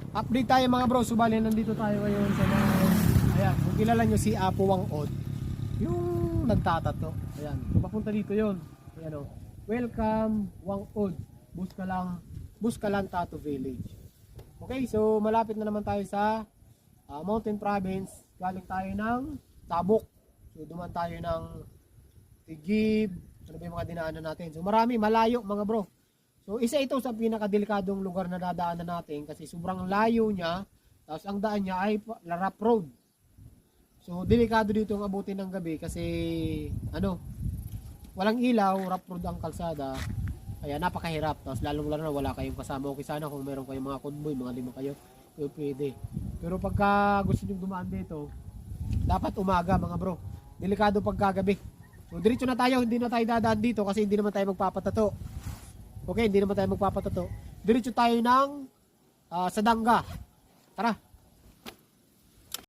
Update tayo mga bro. Subali nandito tayo ngayon sa mga, ayan, kung kilala nyo si Apo Wangod, yung nagtatato. Ayan, kung papunta dito yon. Ayan o. Welcome Wangod. Buskalan Tattoo Village. Okay, so malapit na naman tayo sa Mountain Province. Galing tayo ng Tabuk. So duman tayo ng Tigib. Ano ba yung mga dinaanan natin? So marami, malayo mga bro. So isa ito sa pinakadelikadong lugar na dadaanan natin kasi sobrang layo niya. Tapos ang daan niya ay Larap Road. So delikado dito ang abutin ng gabi kasi walang ilaw, rough road ang kalsada. Kaya napakahirap. Tapos lalong lalo na wala kayong kasama. Okay sana kung meron kayong mga convoy, mga 5 kayo, pwede. Pero pagka gusto niyo dumaan dito, dapat umaga mga bro. Delikado pagkagabi. So diretso na tayo, hindi na tayo dadaan dito kasi hindi naman tayo magpapatato. Okay, hindi naman tayo magpapatato. Diretso tayo ng Sadanga. Tara.